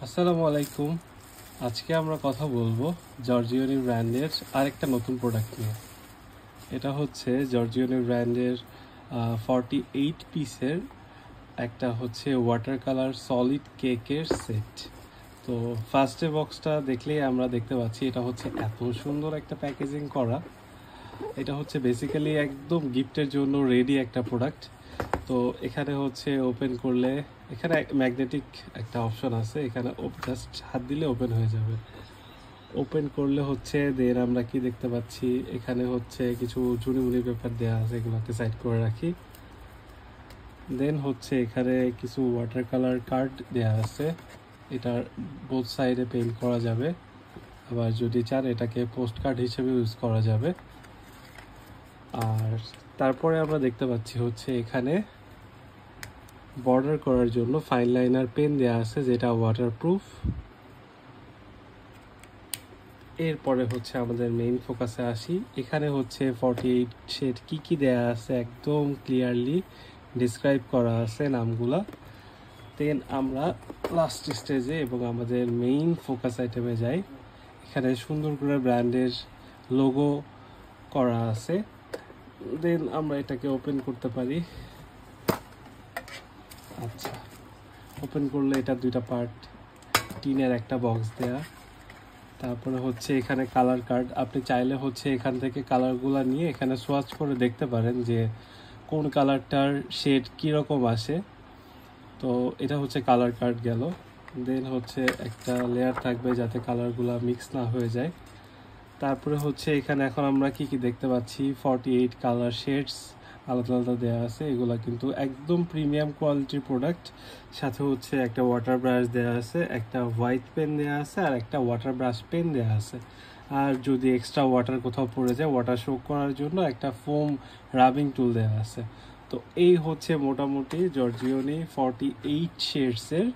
আসসালামু আলাইকুম। আজকে আমরা কথা বলবো জর্জিওনি ব্র্যান্ডের আরেকটা নতুন প্রোডাক্ট নিয়ে। এটা হচ্ছে জর্জিওনি ব্র্যান্ডের 48 পিসের একটা হচ্ছে ওয়াটার কালার সলিড কেকের সেট। তো ফার্স্টে বক্সটা দেখলেই আমরা দেখতে পাচ্ছি এটা হচ্ছে এত সুন্দর একটা প্যাকেজিং করা। এটা হচ্ছে বেসিক্যালি একদম গিফটের জন্য রেডি একটা প্রোডাক্ট। তো এখানে হচ্ছে ওপেন করলে এখানে ম্যাগনেটিক একটা অপশন আছে, এখানে জাস্ট হাত দিলে ওপেন হয়ে যাবে। ওপেন করলে হচ্ছে দেন আমরা কি দেখতে পাচ্ছি, এখানে হচ্ছে কিছু ঝুড়িমুড়ি পেপার দেওয়া আছে, এগুলোকে সাইড করে রাখি। দেন হচ্ছে এখানে কিছু ওয়াটার কালার কার্ড দেওয়া আছে, এটার বোথ সাইডে পেইন্ট করা যাবে, আবার যদি চান এটাকে পোস্ট কার্ড হিসেবে ইউজ করা যাবে। আর তারপরে আমরা দেখতে পাচ্ছি হচ্ছে এখানে বর্ডার করার জন্য ফাইন লাইনার পেন দেওয়া আছে, যেটা ওয়াটারপ্রুফ। এরপরে হচ্ছে আমাদের মেইন ফোকাসে আসি। এখানে হচ্ছে 48 শেড কি কি দেয়া আছে একদম ক্লিয়ারলি ডিসক্রাইব করা আছে নামগুলা। দেন আমরা লাস্ট স্টেজে এবং আমাদের মেইন ফোকাস আইটেমে যাই। এখানে সুন্দর করে ব্র্যান্ডের লোগো করা আছে। দেন আমরা এটাকে ওপেন করতে পারি। আচ্ছা, ওপেন করলে এটা দুইটা পার্ট, টিনের একটা বক্স দেয়া। তারপরে হচ্ছে এখানে কালার কার্ড, আপনি চাইলে হচ্ছে এখান থেকে কালারগুলো নিয়ে এখানে সোয়াচ করে দেখতে পারেন যে কোন কালারটার শেড কীরকম আসে। তো এটা হচ্ছে কালার কার্ড গেল। দেন হচ্ছে একটা লেয়ার থাকবে যাতে কালারগুলো মিক্স না হয়ে যায়। তারপরে হচ্ছে এখানে এখন আমরা কি কি দেখতে পাচ্ছি, 48 কালার শেডস আলাদা আলাদা দেওয়া আছে। এগুলো কিন্তু একদম প্রিমিয়াম কোয়ালিটির প্রোডাক্ট। সাথে হচ্ছে একটা ওয়াটার ব্রাশ দেওয়া আছে, একটা হোয়াইট পেন দেওয়া আছে, আর একটা ওয়াটার ব্রাশ পেন দেওয়া আছে। আর যদি এক্সট্রা ওয়াটার কোথাও পড়ে যায়, ওয়াটার শো করার জন্য একটা ফোম রাবিং টুল দেওয়া আছে। তো এই হচ্ছে মোটামুটি জর্জিওনি 48 শেডসের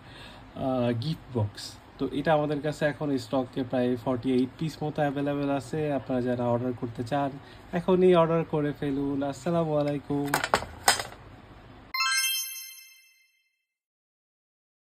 গিফট বক্স। তো এটা আমাদের কাছে এখন স্টকে প্রায় 48 পিস মতো অ্যাভেলেবেল আছে। আপনারা যারা অর্ডার করতে চান এখনই অর্ডার করে ফেলুন। আসসালামু আলাইকুম।